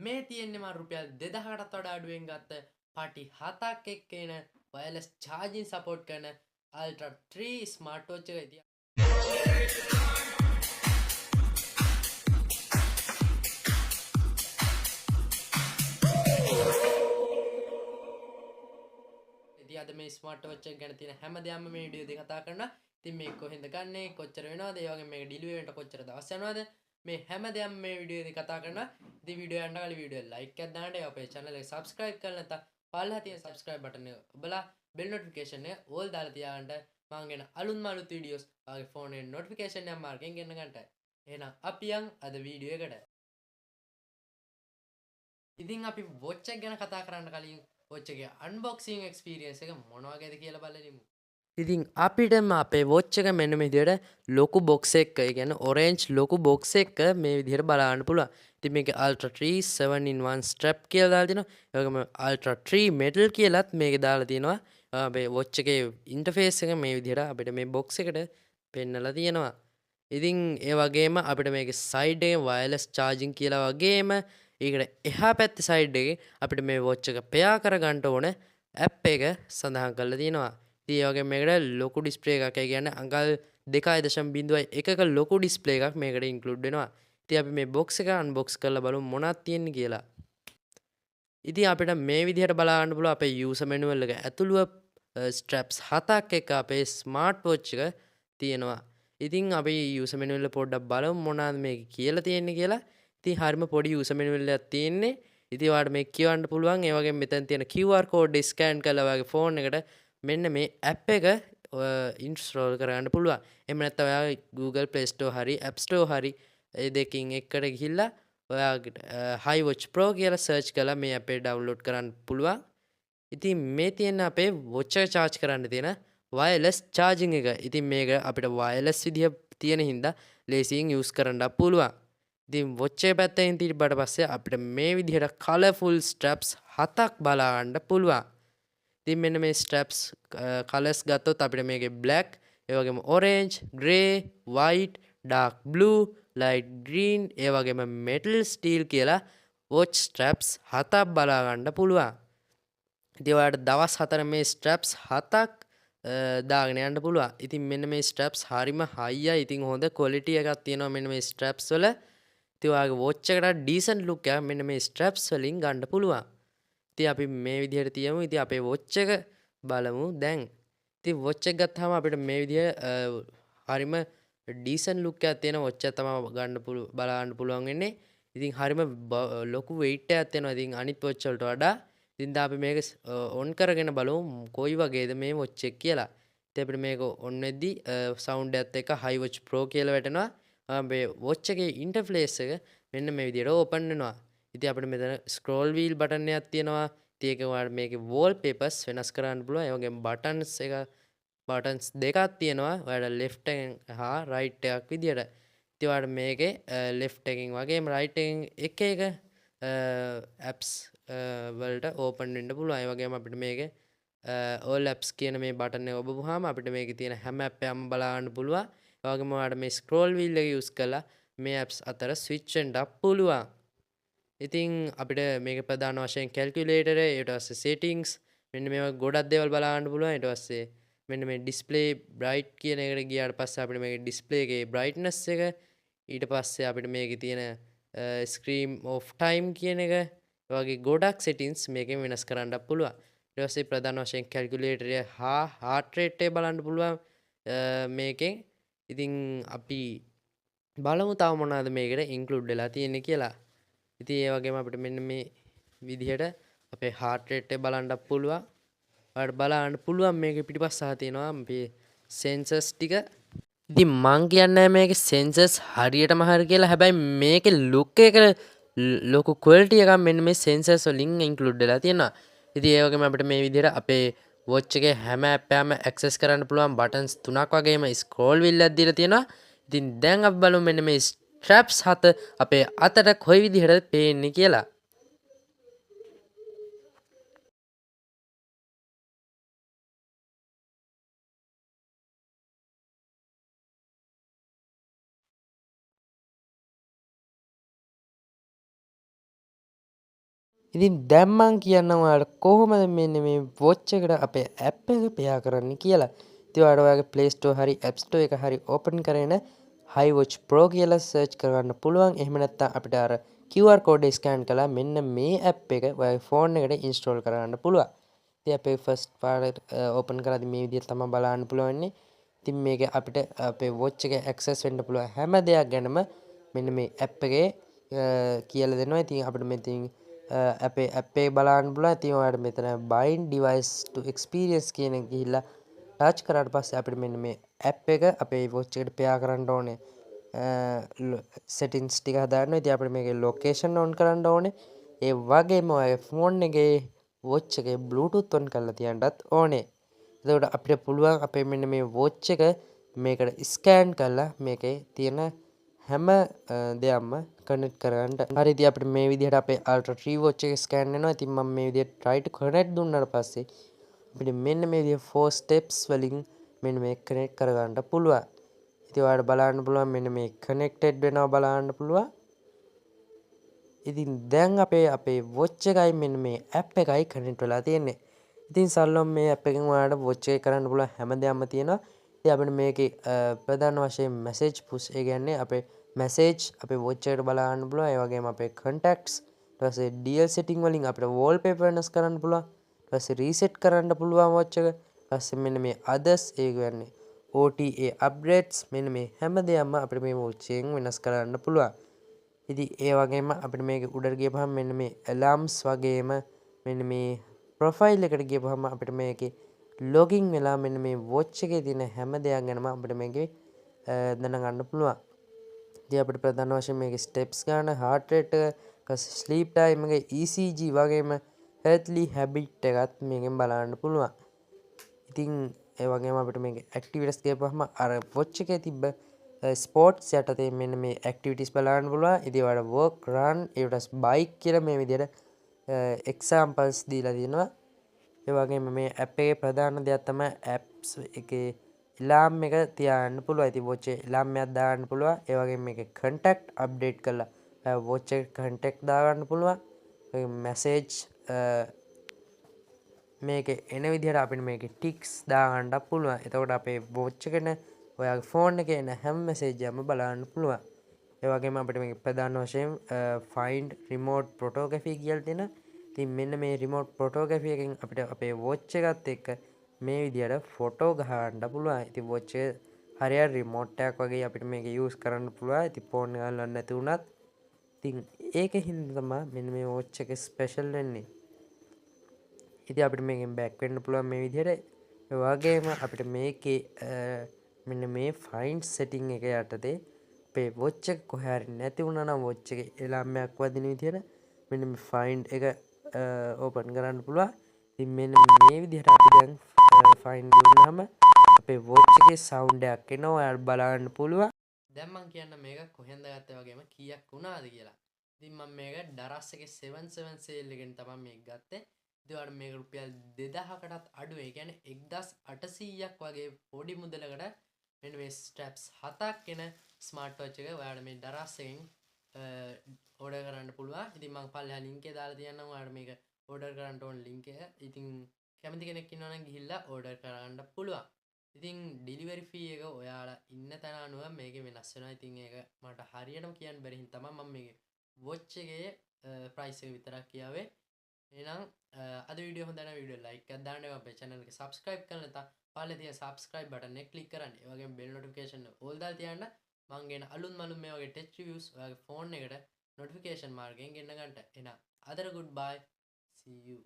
මේ තියෙන්නේ මම රුපියල් 2000කටත් වඩා අඩුවෙන් ගත්ත පාටි 7ක් එක්ක එන වයර්ලස් charging support කරන Ultra 3 ස්මාර්ට් වොච් එක ඉතින් අද මේ ස්මාර්ට් වොච් එක ගැන තියෙන හැම දෙයක්ම මේ වීඩියෝ එකේ කතා කරනවා. ඉතින් මේක කොහෙන්ද ගන්නෙ කොච්චර වෙනවද ඒ වගේ මේක ඩිලිවරි වෙනට කොච්චර දවස් යනවද මේ හැම දෙයක්ම මේ වීඩියෝ එකේ කතා කරනවා. ඉතින් වීඩියෝ යන්න කලින් වීඩියෝ ලයික් එකක් දාන්න ඒ අපේ channel එක subscribe කරලා නැත්නම් පල්ලෙහා තියෙන subscribe button එක ඔබලා bell notification එක all දාලා තියාගන්න මම ගෙන අලුත්ම අලුත් videos ආගේ phone එකේ notification එක මාර්ගෙන් ගෙන්න ගන්නට. එහෙනම් අපි යන් අද වීඩියෝ එකට. ඉතින් අපි watch එක ගැන කතා කරන්න කලින් watch එකේ unboxing experience එක මොන වගේද කියලා බලමු. ඉතින් අපිටම අපේ watch එක මෙන්න මේ විදිහට ලොකු box එකක ඒ කියන්නේ orange ලොකු box එකක මේ විදිහට බලන්න පුළුවන්. ඉතින් මේකේ Ultra 3 7-in-1 strap කියලා දාලා තිනවා. ඒ වගේම Ultra 3 metal කියලාත් මේකේ දාලා තිනවා. අපේ watch එකේ interface එක මේ විදිහට අපිට මේ box එකට පෙන්නලා තියෙනවා. ඉතින් ඒ වගේම අපිට මේකේ side එකේ wireless charging කියලා වගේම ඒකට එහා පැත්තේ side එකේ අපිට මේ watch එක pair කරගන්න ඕන app එක සඳහන් කරලා තියෙනවා. ඉතින් ඒ වගේම මේකට ලොකු display එකක් ඒ කියන්නේ අඟල් 2.01ක ලොකු display එකක් මේකට include වෙනවා. ඉතින් අපි මේ box එක unbox කරලා බලමු මොනවද තියෙන්නේ කියලා. ඉතින් අපිට මේ විදිහට බලන්න පුළුවන් අපේ user manual එක ඇතුළුව straps 7ක් එක අපේ smart watch එක තියෙනවා. ඉතින් අපි user manual එක පොඩ්ඩක් බලමු මොනවද මේක කියලා තියෙන්නේ කියලා. ඉතින් හරිම පොඩි user manual එකක් තියෙන්නේ. ඉතින් ඔයාලට මේක කියවන්න පුළුවන්. ඒ වගේම මෙතන තියෙන QR code scan කරලා ඔයාගේ phone එකට මෙන්න මේ app එක install කරගන්න පුළුවන්. එහෙම නැත්නම් ඔයා Google Play Store හරි App Store හරි ඒ දෙකකින් එකට ගිහිල්ලා ඔයාගේ iWatch Pro කියලා search කරලා මේ app එක download කරන්න පුළුවන්. ඉතින් මේ තියෙන අපේ watch එක charge කරන්න තියෙන wireless charging එක. ඉතින් මේක අපිට wireless විදිය තියෙන හින්දා ලේසියෙන් use කරන්න පුළුවන්. ඉතින් watch එක පැත්තෙන් තිබ්බට පස්සේ අපිට මේ විදිහට colourful straps 7ක් බලා ගන්න පුළුවන්. ඉතින් මෙන්න මේ straps colors ගත්තොත් අපිට මේකේ black, ඒ වගේම orange, grey, white, dark blue, light green, ඒ වගේම metal steel කියලා watch straps 7ක් බලා ගන්න පුළුවන්. ඉතින් ඔයාලට දවස් 4 මේ straps 7ක් දාගෙන යන්න පුළුවන්. ඉතින් මෙන්න මේ straps හරිම high. ඉතින් හොඳ quality එකක් තියෙනවා මෙන්න මේ straps වල. ඉතින් ඔයාගේ watch එකට decent look එකක් මෙන්න මේ straps වලින් ගන්න පුළුවන්. ඉතින් අපි මේ විදිහට තියමු. ඉතින් අපේ watch එක බලමු දැන්. ඉතින් watch එක ගත්තාම අපිට මේ විදිහ හරිම decent look එකක් තියෙන watch එකක් තමයි ගන්න බලන්න පුළුවන් වෙන්නේ. ඉතින් හරිම ලොකු weight එකක් තියෙනවා. ඉතින් අනිත් watch වලට වඩා. ඉතින් අපි මේක on කරගෙන බලමු කොයි වගේද මේ watch එක කියලා. ඉතින් අපිට මේක on වෙද්දි sound එකත් එක්ක iWatch Pro කියලා වැටෙනවා. අපේ watch එකේ interface එක මෙන්න මේ විදිහට open වෙනවා. ඉතින් අපිට මෙතන scroll wheel button එකක් තියෙනවා. ඉතින් ඒක ඔයාලට මේකේ wallpapers වෙනස් කරන්න පුළුවන්. ඒ වගේම buttons දෙකක් තියෙනවා. ඔයාලට left එකෙන් හා right එකක් විදියට. ඉතින් ඔයාලට මේකේ left එකෙන් වගේම right එකෙන් එක apps වලට open වෙන්න පුළුවන්. ඒ වගේම අපිට මේකේ all apps කියන මේ button එක ඔබපුවාම අපිට මේකේ තියෙන හැම app එකක්ම බලා ගන්න පුළුවන්. ඒ වගේම ඔයාලට මේ scroll wheel එක use කරලා මේ apps අතර switch වෙන්න පුළුවන්. ඉතින් අපිට මේක ප්‍රධාන වශයෙන් calculator ඊට පස්සේ settings මෙන්න මේවා ගොඩක් දේවල් බලා ගන්න පුළුවන්. ඊට පස්සේ මෙන්න මේ display bright කියන එකට ගියාට පස්සේ අපිට මේකේ display එකේ brightness එක ඊට පස්සේ අපිට මේකේ තියෙන screen of time කියන එක වගේ ගොඩක් settings මේකෙන් වෙනස් කරන්න පුළුවන්. ඊට පස්සේ ප්‍රධාන වශයෙන් calculator එක හා heart rate එක බලන්න පුළුවන් මේකෙන්. ඉතින් අපි බලමු තව මොනවද මේකට include වෙලා තියෙන්නේ කියලා. ඉතින් ඒ වගේම අපිට මෙන්න මේ විදිහට අපේ heart rate එක බලන්න පුළුවන්. ඔයාලට බලන්න පුළුවන් මේකේ පිටිපස්ස තියෙනවා මේ sensors ටික. ඉතින් මං කියන්නේ මේකේ sensors හරියටම හරි කියලා. හැබැයි මේකේ look එක ලොකු quality එකක් මෙන්න මේ sensors වලින් include වෙලා තියෙනවා. ඉතින් ඒ වගේම අපිට මේ විදිහට අපේ watch එකේ හැම app එකම access කරන්න පුළුවන් buttons 3ක් වගේම scroll wheel එකක් දීලා තියෙනවා. ඉතින් දැන් අපි බලමු මෙන්න මේ straps 7 අපේ අතට කොයි විදිහටද පේන්නේ කියලා. ඉතින් දැන් මං කියන්නම් ඔයාලට කොහොමද මෙන්න මේ වොච් එකට අපේ ඇප් එක පෙයා කරන්න කියලා. ඉතින් ඔයාලට ඔයාගේ Play Store හරි App Store එක හරි ඕපන් කරගෙන HiWatch Pro කියලා සර්ච් කරගන්න පුළුවන්. එහෙම නැත්නම් අපිට අර QR code ස්කෑන් කළා මෙන්න මේ ඇප් එක ඔයාගේ ෆෝන් එකට ඉන්ස්ටෝල් කරගන්න පුළුවන්. ඉතින් අපේ ෆස්ට් පාර්ට් ඕපන් කරද්දි මේ විදිහට තමයි බලන්න පුළුවන්නේ. ඉතින් මේක අපිට අපේ වොච් එකේ ඇක්සස් වෙන්න පුළුවන් හැම දෙයක් ගැනම මෙන්න මේ ඇප් එකේ කියලා දෙනවා. ඉතින් අපිට මෙතින් අපේ ඇප් එක බලන්න පුළුවන්. ඉතින් ඔයාලට මෙතන bind device to experience කියන එක ගිහිල්ලා ටච් කරාට පස්සේ අපිට මෙන්න මේ ඇප් එක අපේ වොච් එකට පෙයා කරන්න ඕනේ. සෙටින්ස් ටික හදාගන්න. ඉතින් අපිට මේකේ ලොකේෂන් ඔන් කරන්න ඕනේ. ඒ වගේම ඔයාගේ ෆෝන් එකේ වොච් එකේ Bluetooth ඔන් කරලා තියන්නත් ඕනේ. එතකොට අපිට පුළුවන් අපේ මෙන්න මේ වොච් එක මේකට ස්කෑන් කරලා මේකේ තියෙන හැම දෙයක්ම කනෙක්ට් කරගන්න. හරි ඉතින් අපිට මේ විදිහට අපේ Ultra 3 watch එක ස්කෑන් වෙනවා. ඉතින් මම මේ විදිහට try to connect දුන්නාට පස්සේ අපිට මෙන්න මේ විදිහ 4 steps වලින් මෙන්න මේ කනෙක්ට් කරගන්න පුළුවන්. ඉතින් ඔයාලට බලන්න පුළුවන් මෙන්න මේ connected වෙනවා බලන්න පුළුවන්. ඉතින් දැන් අපේ watch එකයි මෙන්න මේ app එකයි connect වෙලා තියෙන්නේ. ඉතින් සල්ලොම් මේ app එකෙන් ඔයාලට watch එක කරන්න පුළුවන් හැම දෙයක්ම තියෙනවා. ඉතින් අපිට මේකේ ප්‍රධාන වශයෙන් message push ඒ කියන්නේ අපේ message අපේ watch එකට බලන්න පුළුවන්. ඒ වගේම අපේ contacts ඊට පස්සේ DL setting වලින් අපිට wallpaper වෙනස් කරන්න පුළුවන්. ඊට පස්සේ reset කරන්න පුළුවන් watch එක. ඊට පස්සේ මෙන්න මේ others ඒ කියන්නේ OTA updates මෙන්න මේ හැම දෙයක්ම අපිට මේ watch එකෙන් වෙනස් කරන්න පුළුවන්. ඉතින් ඒ වගේම අපිට මේක උඩට ගියපහම මෙන්න මේ alarms වගේම මෙන්න මේ profile එකට ගියපහම අපිට මේකේ login වෙලා මෙන්න මේ watch එකේ තියෙන හැම දෙයක් ගැනම අපිට මේකේ දැනගන්න පුළුවන්. ඉතින් අපිට ප්‍රධාන වශයෙන් මේකේ steps ගන්න, heart rate එක, sleep time එක, ECG වගේම healthy habit එකත් මේකෙන් බලන්න පුළුවන්. ඉතින් ඒ වගේම අපිට මේකේ activities ගියපහම අර watch එකේ තිබ්බ ස්පෝර්ට්ස් යටතේ මෙන්න මේ ඇක්ටිවිටිස් බලන්න පුළුවන්. ඉතින් ඔයාලට work run ඊට පස්සේ bike කියලා මේ විදිහට examples දීලා තියෙනවා. ඒ වගේම මේ app එකේ ප්‍රධාන දෙයක් තමයි apps එකේ alarm එක තියාගන්න පුළුවන්. ඉතින් watch එකේ alarm එකක් දාගන්න පුළුවන්. ඒ වගේම මේකේ contact update කරලා watch එකේ contact දාගන්න පුළුවන්. ඒ message මේකේ එන විදිහට අපිට මේකේ ටික්ස් දාගන්න පුළුවන්. එතකොට අපේ watch එකේ ඔයාගේ ෆෝන් එකේ එන හැම මැසේජ් එකක්ම බලන්න පුළුවන්. ඒ වගේම අපිට මේක ප්‍රධාන වශයෙන් find remote photography කියලා තියෙනවා. ඉතින් මෙන්න මේ remote photography එකෙන් අපිට අපේ watch එකත් එක්ක මේ විදිහට ෆොටෝ ගහන්න පුළුවන්. ඉතින් watch එක හරියට remote එකක් වගේ අපිට මේක use කරන්න පුළුවන්. ඉතින් ෆෝන් එක අල්ලන්න නැති වුණත් ඉතින් ඒකෙන් තමයි මෙන්න මේ watch එක ස්පෙෂල් වෙන්නේ. ඉතින් අපිට මේකෙන් බෑක් වෙන්න පුළුවන් මේ විදිහට. ඒ වගේම අපිට මේකේ මෙන්න මේ ෆයින්ඩ් සෙටිං එක යටතේ අපේ watch එක කොහේ හරි නැති වුණා නම් watch එකේ එලාම් එකක් වදින විදිහට මෙන්න මේ ෆයින්ඩ් එක ඕපන් කරන්න පුළුවන්. ඉතින් මෙන්න මේ විදිහට අපි දැන් ෆයින්ඩ් දුන්නාම අපේ watch එකේ සවුන්ඩ් එකක් එනවා. ඔයාලට බලන්න පුළුවන්. දැන් මම කියන්න මේක කොහෙන්ද ගත්තේ වගේම කීයක් වුණාද කියලා. ඉතින් මම මේක ඩරස් එකේ 77 සේල් එකෙන් තමයි මේක ගත්තේ. ඉතින් ඔයාලට මේක රුපියල් 2000කටත් අඩු. ඒ කියන්නේ 1800ක් වගේ පොඩි මුදලකට මෙන්න මේ ස්ට්‍රැප්ස් 7ක් එන ස්මාර්ට් වොච් එක ඔයාලට මේ ඩරස් එකෙන් ඕඩර් කරන්න පුළුවන්. ඉතින් මම පල්ලෙහා ලින්ක් එක දාලා තියන්නම් ඔයාලට මේක ඕඩර් කරන්න ඕන ලින්ක් එක. ඉතින් කැමති කෙනෙක් ඉන්නවා නම් ගිහිල්ලා ඕඩර් කරගන්න පුළුවන්. ඉතින් ඩිලිවරි ෆී එක ඔයාලා ඉන්න තැන අනුව මේකේ වෙනස් වෙනවා. ඉතින් ඒක මට හරියටම කියන්න බැරි හින්දා තමයි මම මේකේ වොච් එකේ ප්‍රයිස් එක විතරක් කියාවේ. එහෙනම් අද වීඩියෝ හොඳ නම් වීඩියෝ ලයික් එකක් දාන්න එපා. අපේ channel එක subscribe කරන්න නැත්නම් පල්ලේ තියෙන subscribe button එක click කරන්න. ඒ වගේම bell notification එක all දාලා තියන්න. මම ගෙන අලුත් මේ වගේ tech reviews ඔයාගේ phone එකට notification මාර්ගයෙන් ගෙන්න ගන්නට. එහෙනම් අදට goodbye. See you.